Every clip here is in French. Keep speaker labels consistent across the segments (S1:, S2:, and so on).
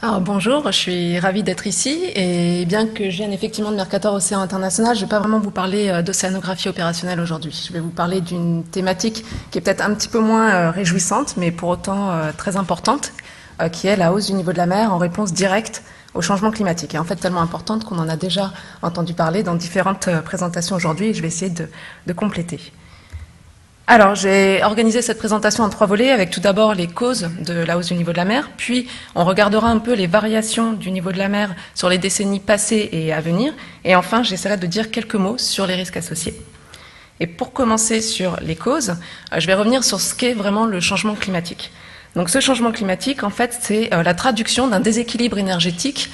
S1: Alors bonjour, je suis ravie d'être ici et bien que je vienne effectivement de Mercator Océan International, je ne vais pas vraiment vous parler d'océanographie opérationnelle aujourd'hui. Je vais vous parler d'une thématique qui est peut-être un petit peu moins réjouissante, mais pour autant très importante, qui est la hausse du niveau de la mer en réponse directe au changement climatique. Et en fait tellement importante qu'on en a déjà entendu parler dans différentes présentations aujourd'hui et je vais essayer de compléter. Alors, j'ai organisé cette présentation en 3 volets, avec tout d'abord les causes de la hausse du niveau de la mer, puis on regardera un peu les variations du niveau de la mer sur les décennies passées et à venir, et enfin, j'essaierai de dire quelques mots sur les risques associés. Et pour commencer sur les causes, je vais revenir sur ce qu'est vraiment le changement climatique. Donc ce changement climatique, en fait, c'est la traduction d'un déséquilibre énergétique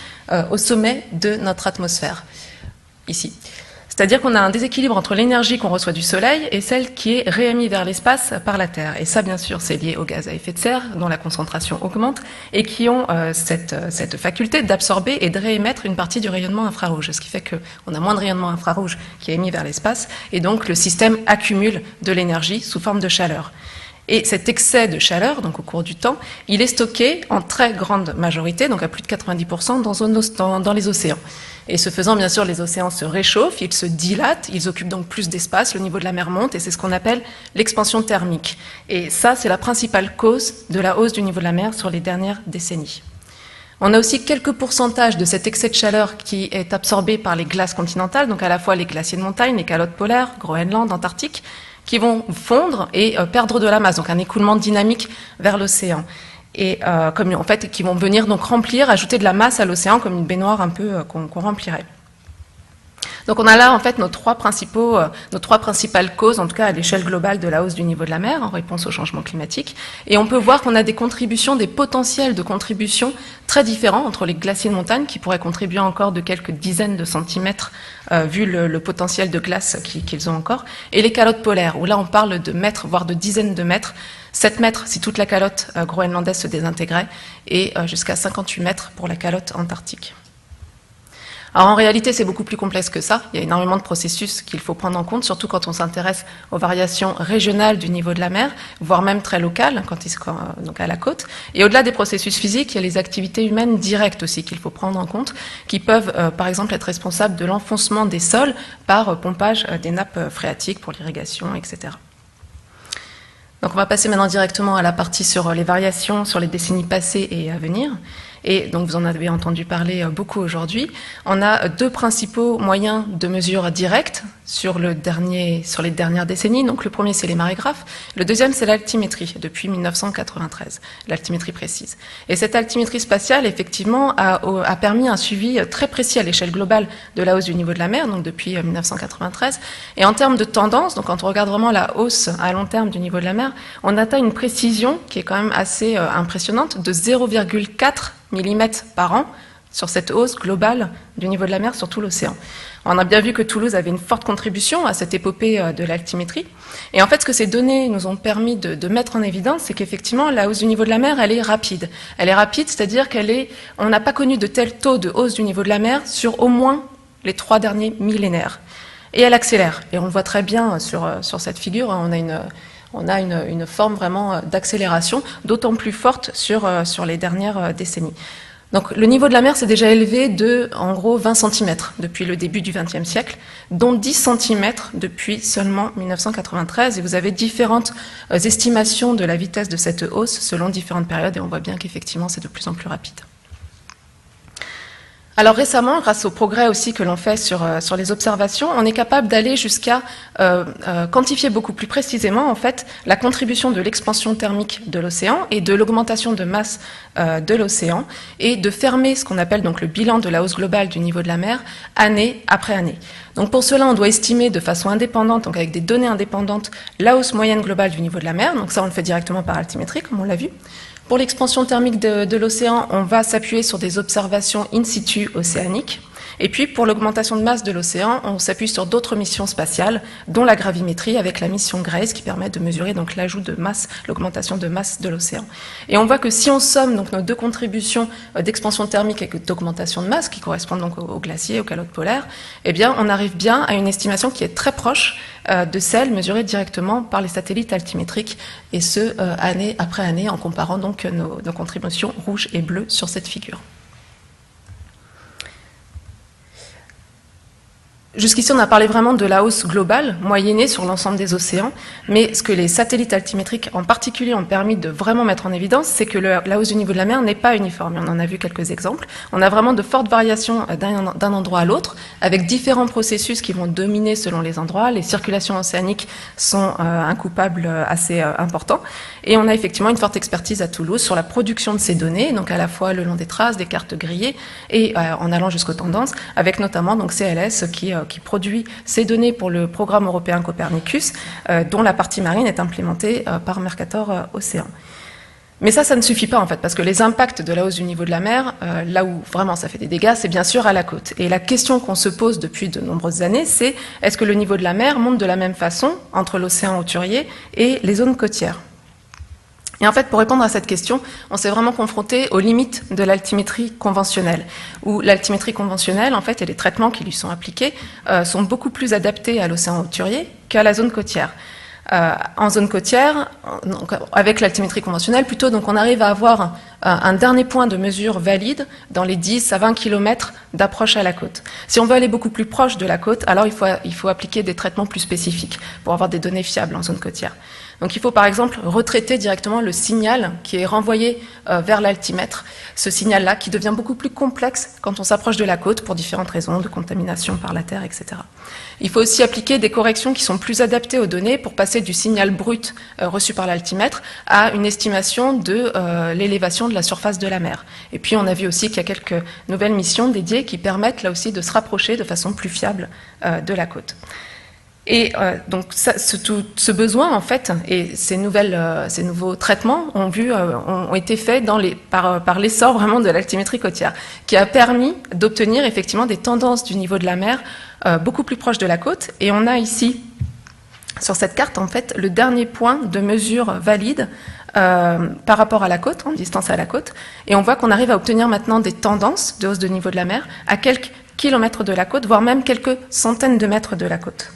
S1: au sommet de notre atmosphère, ici. C'est-à-dire qu'on a un déséquilibre entre l'énergie qu'on reçoit du Soleil et celle qui est réémise vers l'espace par la Terre. Et ça, bien sûr, c'est lié aux gaz à effet de serre, dont la concentration augmente, et qui ont cette faculté d'absorber et de réémettre une partie du rayonnement infrarouge. Ce qui fait qu'on a moins de rayonnement infrarouge qui est émis vers l'espace, et donc le système accumule de l'énergie sous forme de chaleur. Et cet excès de chaleur, donc au cours du temps, il est stocké en très grande majorité, donc à plus de 90% dans les océans. Et ce faisant, bien sûr, les océans se réchauffent, ils se dilatent, ils occupent donc plus d'espace, le niveau de la mer monte, et c'est ce qu'on appelle l'expansion thermique. Et ça, c'est la principale cause de la hausse du niveau de la mer sur les dernières décennies. On a aussi quelques pourcentages de cet excès de chaleur qui est absorbé par les glaces continentales, donc à la fois les glaciers de montagne, les calottes polaires, Groenland, Antarctique, qui vont fondre et perdre de la masse, donc un écoulement dynamique vers l'océan. Et en fait, qui vont venir donc remplir, ajouter de la masse à l'océan comme une baignoire un peu qu'on remplirait. Donc on a là en fait nos trois principales causes, en tout cas à l'échelle globale de la hausse du niveau de la mer en réponse au changement climatique. Et on peut voir qu'on a des potentiels de contributions très différents entre les glaciers de montagne qui pourraient contribuer encore de quelques dizaines de centimètres vu le potentiel de glace qu'ils ont encore, et les calottes polaires où là on parle de mètres, voire de dizaines de mètres, 7 mètres si toute la calotte groenlandaise se désintégrait et jusqu'à 58 mètres pour la calotte antarctique. Alors en réalité, c'est beaucoup plus complexe que ça. Il y a énormément de processus qu'il faut prendre en compte, surtout quand on s'intéresse aux variations régionales du niveau de la mer, voire même très locales, donc à la côte. Et au-delà des processus physiques, il y a les activités humaines directes aussi qu'il faut prendre en compte, qui peuvent, par exemple, être responsables de l'enfoncement des sols par pompage des nappes phréatiques pour l'irrigation, etc. Donc on va passer maintenant directement à la partie sur les variations sur les décennies passées et à venir. Et donc vous en avez entendu parler beaucoup aujourd'hui. On a deux principaux moyens de mesure directe sur les dernières décennies. Donc le premier, c'est les marégraphes. Le deuxième, c'est l'altimétrie, depuis 1993, l'altimétrie précise. Et cette altimétrie spatiale, effectivement, a permis un suivi très précis à l'échelle globale de la hausse du niveau de la mer, donc depuis 1993. Et en termes de tendance, donc quand on regarde vraiment la hausse à long terme du niveau de la mer, on atteint une précision qui est quand même assez impressionnante de 0,4 mm par an sur cette hausse globale du niveau de la mer sur tout l'océan. On a bien vu que Toulouse avait une forte contribution à cette épopée de l'altimétrie. Et en fait, ce que ces données nous ont permis de mettre en évidence, c'est qu'effectivement, la hausse du niveau de la mer, elle est rapide. Elle est rapide, c'est-à-dire on n'a pas connu de tel taux de hausse du niveau de la mer sur au moins les 3 derniers millénaires. Et elle accélère. Et on le voit très bien sur cette figure. On a une forme vraiment d'accélération, d'autant plus forte sur les dernières décennies. Donc le niveau de la mer s'est déjà élevé de, en gros, 20 cm depuis le début du XXe siècle, dont 10 cm depuis seulement 1993. Et vous avez différentes estimations de la vitesse de cette hausse selon différentes périodes, et on voit bien qu'effectivement c'est de plus en plus rapide. Alors récemment, grâce au progrès aussi que l'on fait sur les observations, on est capable d'aller jusqu'à quantifier beaucoup plus précisément en fait la contribution de l'expansion thermique de l'océan et de l'augmentation de masse de l'océan et de fermer ce qu'on appelle donc le bilan de la hausse globale du niveau de la mer année après année. Donc pour cela, on doit estimer de façon indépendante, donc avec des données indépendantes, la hausse moyenne globale du niveau de la mer. Donc ça, on le fait directement par altimétrie, comme on l'a vu. Pour l'expansion thermique de l'océan, on va s'appuyer sur des observations in situ océaniques. Et puis, pour l'augmentation de masse de l'océan, on s'appuie sur d'autres missions spatiales, dont la gravimétrie avec la mission GRACE, qui permet de mesurer donc l'ajout de masse, l'augmentation de masse de l'océan. Et on voit que si on somme donc nos deux contributions d'expansion thermique et d'augmentation de masse, qui correspondent donc aux glaciers, aux calottes polaires, eh bien, on arrive bien à une estimation qui est très proche de celle mesurée directement par les satellites altimétriques, et ce, année après année, en comparant donc nos contributions rouges et bleues sur cette figure. Jusqu'ici, on a parlé vraiment de la hausse globale, moyennée sur l'ensemble des océans, mais ce que les satellites altimétriques en particulier ont permis de vraiment mettre en évidence, c'est que la hausse du niveau de la mer n'est pas uniforme. On en a vu quelques exemples. On a vraiment de fortes variations d'un endroit à l'autre, avec différents processus qui vont dominer selon les endroits. Les circulations océaniques sont un coupable assez important. Et on a effectivement une forte expertise à Toulouse sur la production de ces données, donc à la fois le long des traces, des cartes grillées, et en allant jusqu'aux tendances, avec notamment donc CLS qui produit ces données pour le programme européen Copernicus, dont la partie marine est implémentée par Mercator Océan. Mais ça ne suffit pas en fait, parce que les impacts de la hausse du niveau de la mer, là où vraiment ça fait des dégâts, c'est bien sûr à la côte. Et la question qu'on se pose depuis de nombreuses années, c'est est-ce que le niveau de la mer monte de la même façon entre l'océan hauturier et les zones côtières ? Et en fait, pour répondre à cette question, on s'est vraiment confronté aux limites de l'altimétrie conventionnelle, où l'altimétrie conventionnelle, en fait, et les traitements qui lui sont appliqués, sont beaucoup plus adaptés à l'océan hauturier qu'à la zone côtière. En zone côtière, donc, avec l'altimétrie conventionnelle, plutôt, donc on arrive à avoir un dernier point de mesure valide dans les 10 à 20 km d'approche à la côte. Si on veut aller beaucoup plus proche de la côte, alors il faut appliquer des traitements plus spécifiques pour avoir des données fiables en zone côtière. Donc il faut par exemple retraiter directement le signal qui est renvoyé vers l'altimètre, ce signal-là qui devient beaucoup plus complexe quand on s'approche de la côte pour différentes raisons, de contamination par la terre, etc. Il faut aussi appliquer des corrections qui sont plus adaptées aux données pour passer du signal brut reçu par l'altimètre à une estimation de l'élévation de la surface de la mer. Et puis on a vu aussi qu'il y a quelques nouvelles missions dédiées qui permettent là aussi de se rapprocher de façon plus fiable de la côte. Et donc ce besoin en fait et ces nouveaux traitements ont été faits par l'essor vraiment de l'altimétrie côtière, qui a permis d'obtenir effectivement des tendances du niveau de la mer beaucoup plus proches de la côte. Et on a ici sur cette carte en fait le dernier point de mesure valide par rapport à la côte, en distance à la côte, et on voit qu'on arrive à obtenir maintenant des tendances de hausse de niveau de la mer à quelques kilomètres de la côte, voire même quelques centaines de mètres de la côte.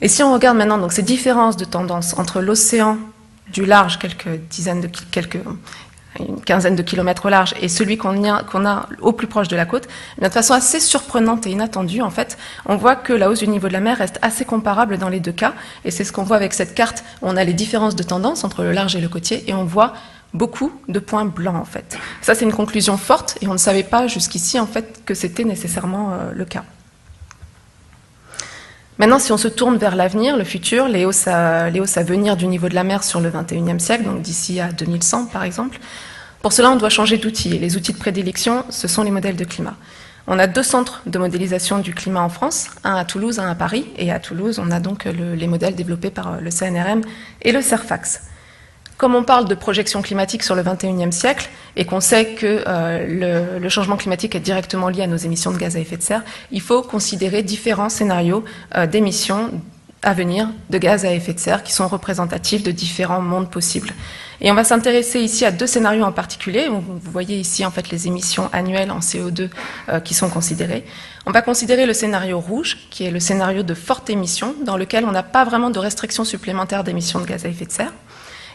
S1: Et si on regarde maintenant donc, ces différences de tendance entre l'océan du large, une quinzaine de kilomètres au large, et celui qu'on a au plus proche de la côte, de façon assez surprenante et inattendue, en fait, on voit que la hausse du niveau de la mer reste assez comparable dans les deux cas, et c'est ce qu'on voit avec cette carte où on a les différences de tendance entre le large et le côtier, et on voit beaucoup de points blancs, en fait. Ça, c'est une conclusion forte, et on ne savait pas jusqu'ici, en fait, que c'était nécessairement le cas. Maintenant, si on se tourne vers l'avenir, le futur, les hausses à venir du niveau de la mer sur le XXIe siècle, donc d'ici à 2100 par exemple, pour cela on doit changer d'outils. Et les outils de prédilection, ce sont les modèles de climat. On a 2 centres de modélisation du climat en France, un à Toulouse, un à Paris. Et à Toulouse, on a donc les modèles développés par le CNRM et le CERFAX. Comme on parle de projection climatique sur le XXIe siècle et qu'on sait que le changement climatique est directement lié à nos émissions de gaz à effet de serre, il faut considérer différents scénarios d'émissions à venir de gaz à effet de serre qui sont représentatifs de différents mondes possibles. Et on va s'intéresser ici à 2 scénarios en particulier. Vous voyez ici en fait les émissions annuelles en CO2 qui sont considérées. On va considérer le scénario rouge, qui est le scénario de forte émission, dans lequel on n'a pas vraiment de restrictions supplémentaires d'émissions de gaz à effet de serre.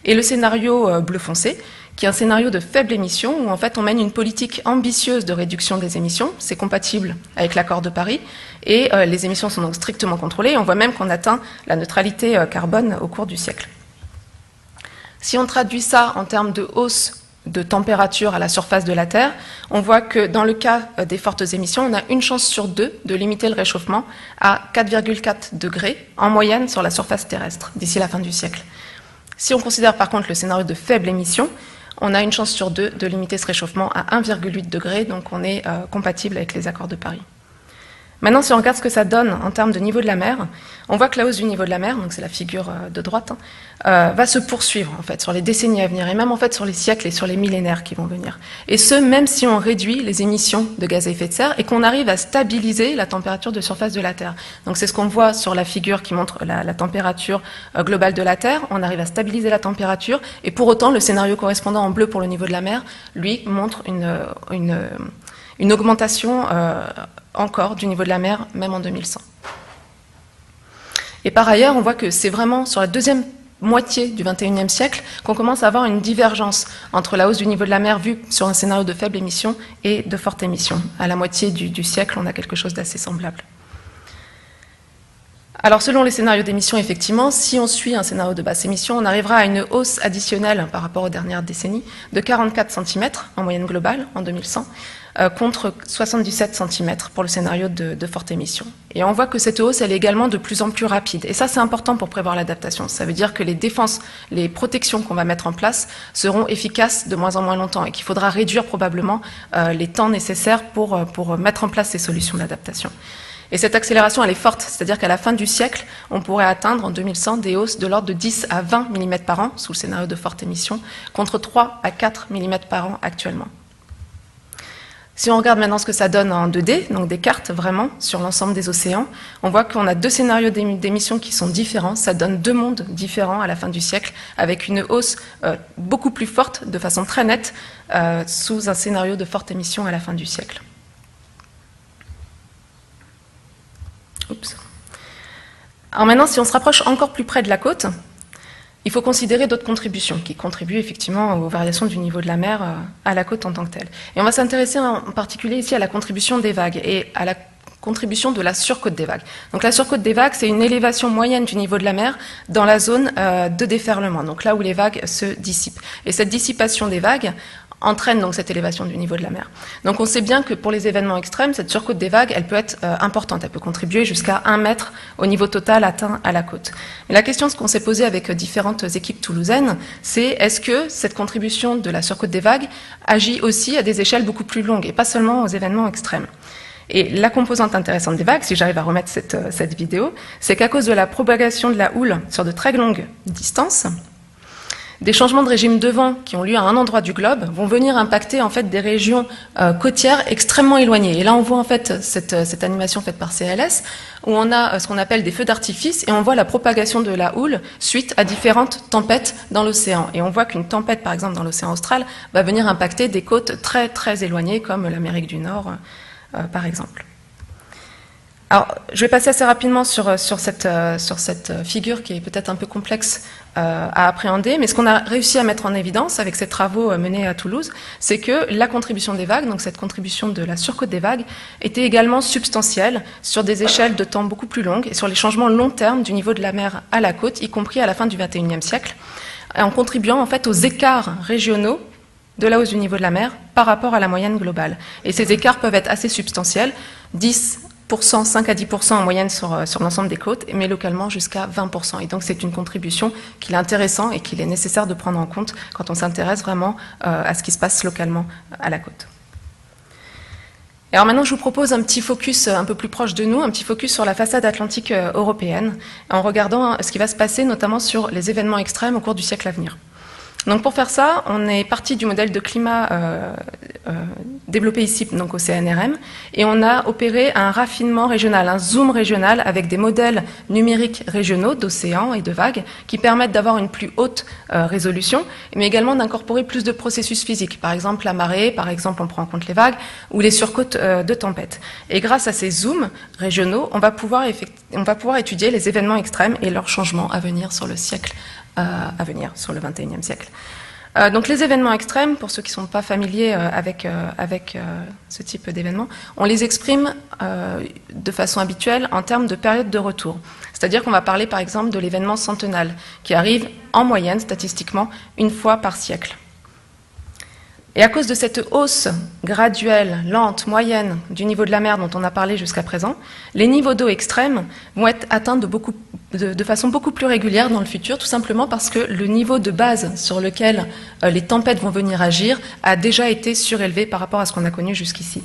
S1: Et le scénario bleu foncé, qui est un scénario de faible émission, où en fait on mène une politique ambitieuse de réduction des émissions, c'est compatible avec l'accord de Paris, et les émissions sont donc strictement contrôlées, et on voit même qu'on atteint la neutralité carbone au cours du siècle. Si on traduit ça en termes de hausse de température à la surface de la Terre, on voit que dans le cas des fortes émissions, on a une chance sur 2 de limiter le réchauffement à 4,4 degrés en moyenne sur la surface terrestre d'ici la fin du siècle. Si on considère par contre le scénario de faible émission, on a une chance sur 2 de limiter ce réchauffement à 1,8 degré, donc on est compatible avec les accords de Paris. Maintenant, si on regarde ce que ça donne en termes de niveau de la mer, on voit que la hausse du niveau de la mer, donc c'est la figure de droite, va se poursuivre en fait sur les décennies à venir et même en fait sur les siècles et sur les millénaires qui vont venir. Et ce, même si on réduit les émissions de gaz à effet de serre et qu'on arrive à stabiliser la température de surface de la Terre. Donc c'est ce qu'on voit sur la figure qui montre la température globale de la Terre. On arrive à stabiliser la température et pour autant, le scénario correspondant en bleu pour le niveau de la mer, lui, montre une augmentation encore du niveau de la mer, même en 2100. Et par ailleurs, on voit que c'est vraiment sur la deuxième moitié du XXIe siècle qu'on commence à avoir une divergence entre la hausse du niveau de la mer vue sur un scénario de faible émission et de forte émission. À la moitié du siècle, on a quelque chose d'assez semblable. Alors selon les scénarios d'émission, effectivement, si on suit un scénario de basse émission, on arrivera à une hausse additionnelle par rapport aux dernières décennies de 44 cm en moyenne globale en 2100, contre 77 cm pour le scénario de forte émission. Et on voit que cette hausse, elle est également de plus en plus rapide. Et ça, c'est important pour prévoir l'adaptation. Ça veut dire que les défenses, les protections qu'on va mettre en place seront efficaces de moins en moins longtemps et qu'il faudra réduire probablement les temps nécessaires pour mettre en place ces solutions d'adaptation. Et cette accélération, elle est forte, c'est-à-dire qu'à la fin du siècle, on pourrait atteindre en 2100 des hausses de l'ordre de 10 à 20 mm par an, sous le scénario de forte émission, contre 3 à 4 mm par an actuellement. Si on regarde maintenant ce que ça donne en 2D, donc des cartes vraiment sur l'ensemble des océans, on voit qu'on a deux scénarios d'émission qui sont différents, ça donne deux mondes différents à la fin du siècle, avec une hausse beaucoup plus forte, de façon très nette, sous un scénario de forte émission à la fin du siècle. Oups. Alors maintenant, si on se rapproche encore plus près de la côte, il faut considérer d'autres contributions qui contribuent effectivement aux variations du niveau de la mer à la côte en tant que telle. Et on va s'intéresser en particulier ici à la contribution des vagues et à la contribution de la surcote des vagues. Donc la surcote des vagues, c'est une élévation moyenne du niveau de la mer dans la zone de déferlement, donc là où les vagues se dissipent. Et cette dissipation des vagues entraîne donc cette élévation du niveau de la mer. Donc on sait bien que pour les événements extrêmes, cette surcote des vagues, elle peut être importante, elle peut contribuer jusqu'à 1 mètre au niveau total atteint à la côte. Mais la question, ce qu'on s'est posé avec différentes équipes toulousaines, c'est est-ce que cette contribution de la surcote des vagues agit aussi à des échelles beaucoup plus longues et pas seulement aux événements extrêmes. Et la composante intéressante des vagues, si j'arrive à remettre cette vidéo, c'est qu'à cause de la propagation de la houle sur de très longues distances, des changements de régime de vent qui ont lieu à un endroit du globe vont venir impacter en fait des régions côtières extrêmement éloignées. Et là, on voit en fait cette animation faite par CLS où on a ce qu'on appelle des feux d'artifice et on voit la propagation de la houle suite à différentes tempêtes dans l'océan. Et on voit qu'une tempête, par exemple dans l'océan austral, va venir impacter des côtes très très éloignées comme l'Amérique du Nord, par exemple. Alors, je vais passer assez rapidement sur cette figure qui est peut-être un peu complexe à appréhender, mais ce qu'on a réussi à mettre en évidence avec ces travaux menés à Toulouse, c'est que la contribution des vagues, donc cette contribution de la surcote des vagues, était également substantielle sur des échelles de temps beaucoup plus longues et sur les changements long terme du niveau de la mer à la côte, y compris à la fin du XXIe siècle, en contribuant en fait aux écarts régionaux de la hausse du niveau de la mer par rapport à la moyenne globale. Et ces écarts peuvent être assez substantiels, 5 à 10% en moyenne sur l'ensemble des côtes, mais localement jusqu'à 20%. Et donc c'est une contribution qu'il est intéressant et qu'il est nécessaire de prendre en compte quand on s'intéresse vraiment à ce qui se passe localement à la côte. Et alors maintenant, je vous propose un petit focus un peu plus proche de nous, un petit focus sur la façade atlantique européenne, en regardant ce qui va se passer notamment sur les événements extrêmes au cours du siècle à venir. Donc pour faire ça, on est parti du modèle de climat développé ici, donc au CNRM, et on a opéré un raffinement régional, un zoom régional avec des modèles numériques régionaux d'océans et de vagues qui permettent d'avoir une plus haute résolution, mais également d'incorporer plus de processus physiques, par exemple la marée, par exemple on prend en compte les vagues, ou les surcôtes de tempête. Et grâce à ces zooms régionaux, on va pouvoir étudier les événements extrêmes et leurs changements à venir sur le siècle à venir, sur le XXIe siècle. Donc les événements extrêmes, pour ceux qui ne sont pas familiers avec ce type d'événements, on les exprime de façon habituelle en termes de période de retour. C'est-à-dire qu'on va parler par exemple de l'événement centenal, qui arrive en moyenne, statistiquement, une fois par siècle. Et à cause de cette hausse graduelle, lente, moyenne du niveau de la mer dont on a parlé jusqu'à présent, les niveaux d'eau extrêmes vont être atteints de façon beaucoup plus régulière dans le futur, tout simplement parce que le niveau de base sur lequel les tempêtes vont venir agir a déjà été surélevé par rapport à ce qu'on a connu jusqu'ici.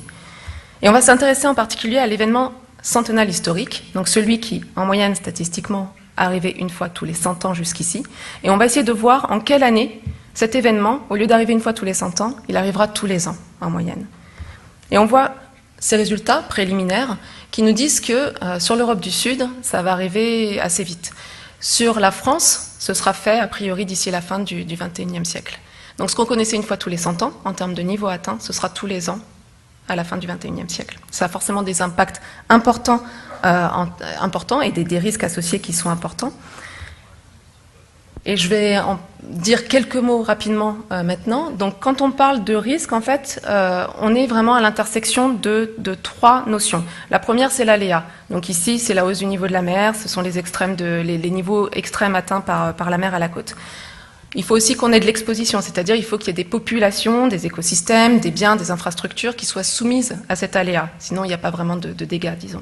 S1: Et on va s'intéresser en particulier à l'événement centenal historique, donc celui qui, en moyenne statistiquement, arrivait une fois tous les 100 ans jusqu'ici, et on va essayer de voir en quelle année cet événement, au lieu d'arriver une fois tous les 100 ans, il arrivera tous les ans, en moyenne. Et on voit ces résultats préliminaires qui nous disent que sur l'Europe du Sud, ça va arriver assez vite. Sur la France, ce sera fait, a priori, d'ici la fin du XXIe siècle. Donc ce qu'on connaissait une fois tous les 100 ans, en termes de niveau atteint, ce sera tous les ans à la fin du XXIe siècle. Ça a forcément des impacts importants et des risques associés qui sont importants. Et je vais en dire quelques mots rapidement maintenant. Donc, quand on parle de risque, en fait, on est vraiment à l'intersection de trois notions. La première, c'est l'aléa. Donc ici, c'est la hausse du niveau de la mer. Ce sont les niveaux extrêmes atteints par la mer à la côte. Il faut aussi qu'on ait de l'exposition, c'est-à-dire il faut qu'il y ait des populations, des écosystèmes, des biens, des infrastructures qui soient soumises à cet aléa. Sinon, il n'y a pas vraiment de dégâts, disons.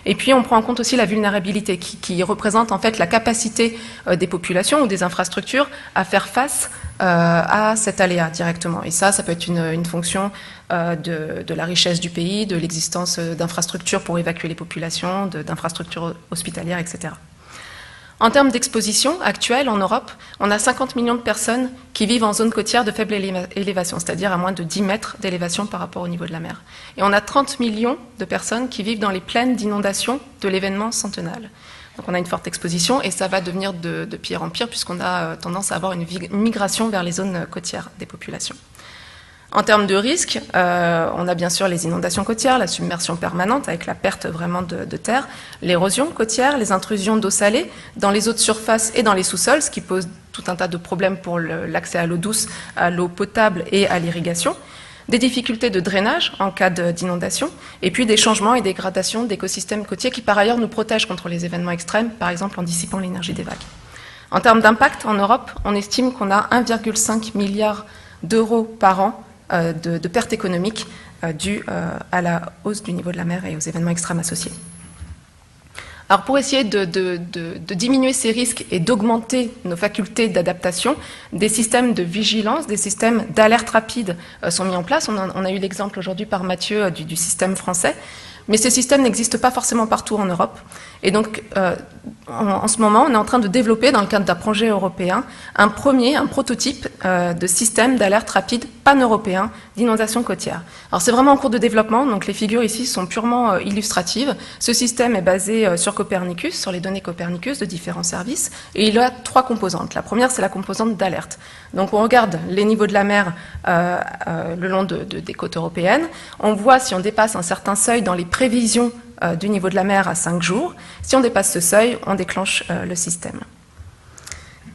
S1: Et puis, on prend en compte aussi la vulnérabilité, qui représente en fait la capacité des populations ou des infrastructures à faire face à cet aléa directement. Et ça peut être une fonction de la richesse du pays, de l'existence d'infrastructures pour évacuer les populations, d'infrastructures hospitalières, etc. En termes d'exposition actuelle en Europe, on a 50 millions de personnes qui vivent en zone côtière de faible élévation, c'est-à-dire à moins de 10 mètres d'élévation par rapport au niveau de la mer. Et on a 30 millions de personnes qui vivent dans les plaines d'inondation de l'événement centennal. Donc on a une forte exposition et ça va devenir de pire en pire puisqu'on a tendance à avoir une migration vers les zones côtières des populations. En termes de risques, on a bien sûr les inondations côtières, la submersion permanente avec la perte vraiment de terre, l'érosion côtière, les intrusions d'eau salée dans les eaux de surface et dans les sous-sols, ce qui pose tout un tas de problèmes pour l'accès à l'eau douce, à l'eau potable et à l'irrigation, des difficultés de drainage en cas d'inondation, et puis des changements et dégradations d'écosystèmes côtiers qui par ailleurs nous protègent contre les événements extrêmes, par exemple en dissipant l'énergie des vagues. En termes d'impact en Europe, on estime qu'on a 1,5 milliard d'euros par an de pertes économiques dues à la hausse du niveau de la mer et aux événements extrêmes associés. Alors pour essayer de diminuer ces risques et d'augmenter nos facultés d'adaptation, des systèmes de vigilance, des systèmes d'alerte rapide sont mis en place. On a eu l'exemple aujourd'hui par Mathieu du système français. Mais ces systèmes n'existent pas forcément partout en Europe. Et donc, en ce moment, on est en train de développer, dans le cadre d'un projet européen, un prototype de système d'alerte rapide pan-européen d'inondation côtière. Alors, c'est vraiment en cours de développement, donc les figures ici sont purement illustratives. Ce système est basé sur Copernicus, sur les données Copernicus de différents services, et il a trois composantes. La première, c'est la composante d'alerte. Donc, on regarde les niveaux de la mer le long des côtes européennes. On voit si on dépasse un certain seuil dans les prévisions du niveau de la mer à 5 jours. Si on dépasse ce seuil, on déclenche le système.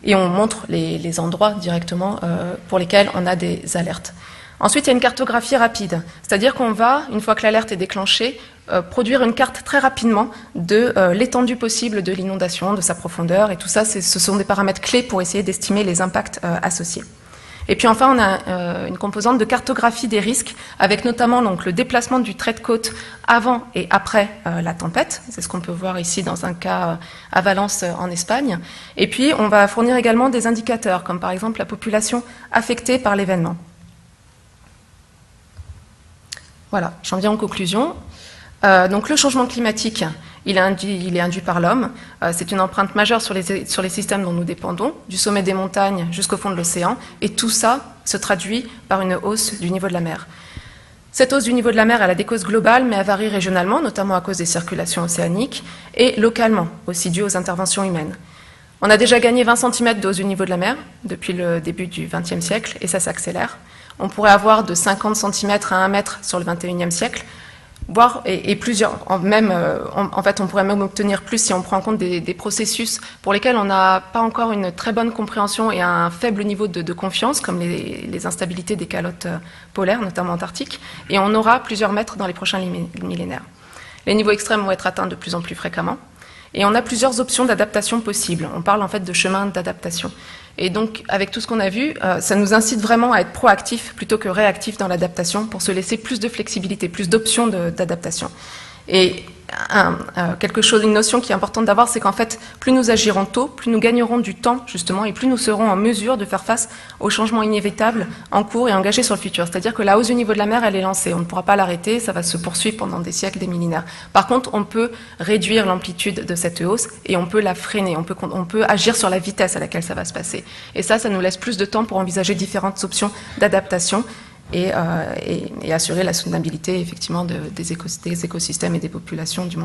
S1: Et on montre les endroits directement pour lesquels on a des alertes. Ensuite, il y a une cartographie rapide, c'est-à-dire qu'on va, une fois que l'alerte est déclenchée, produire une carte très rapidement de l'étendue possible de l'inondation, de sa profondeur, et tout ça, ce sont des paramètres clés pour essayer d'estimer les impacts associés. Et puis enfin, on a une composante de cartographie des risques, avec notamment donc, le déplacement du trait de côte avant et après la tempête. C'est ce qu'on peut voir ici dans un cas à Valence en Espagne. Et puis, on va fournir également des indicateurs, comme par exemple la population affectée par l'événement. Voilà, j'en viens en conclusion. Donc le changement climatique, il est induit par l'homme. C'est une empreinte majeure sur les systèmes dont nous dépendons, du sommet des montagnes jusqu'au fond de l'océan. Et tout ça se traduit par une hausse du niveau de la mer. Cette hausse du niveau de la mer, elle a des causes globales, mais elle varie régionalement, notamment à cause des circulations océaniques, et localement, aussi due aux interventions humaines. On a déjà gagné 20 cm de hausse du niveau de la mer depuis le début du XXe siècle, et ça s'accélère. On pourrait avoir de 50 cm à 1 mètre sur le XXIe siècle, voire et plusieurs. En fait, on pourrait même obtenir plus si on prend en compte des processus pour lesquels on n'a pas encore une très bonne compréhension et un faible niveau de confiance, comme les instabilités des calottes polaires, notamment antarctiques, et on aura plusieurs mètres dans les prochains millénaires. Les niveaux extrêmes vont être atteints de plus en plus fréquemment, et on a plusieurs options d'adaptation possibles. On parle en fait de chemins d'adaptation. Et donc, avec tout ce qu'on a vu, ça nous incite vraiment à être proactifs plutôt que réactifs dans l'adaptation pour se laisser plus de flexibilité, plus d'options d'adaptation. Et une notion qui est importante d'avoir, c'est qu'en fait, plus nous agirons tôt, plus nous gagnerons du temps, justement, et plus nous serons en mesure de faire face aux changements inévitables en cours et engagés sur le futur. C'est-à-dire que la hausse du niveau de la mer, elle est lancée. On ne pourra pas l'arrêter, ça va se poursuivre pendant des siècles, des millénaires. Par contre, on peut réduire l'amplitude de cette hausse et on peut la freiner. On peut agir sur la vitesse à laquelle ça va se passer. Et ça nous laisse plus de temps pour envisager différentes options d'adaptation et assurer la soutenabilité effectivement des écosystèmes et des populations du monde.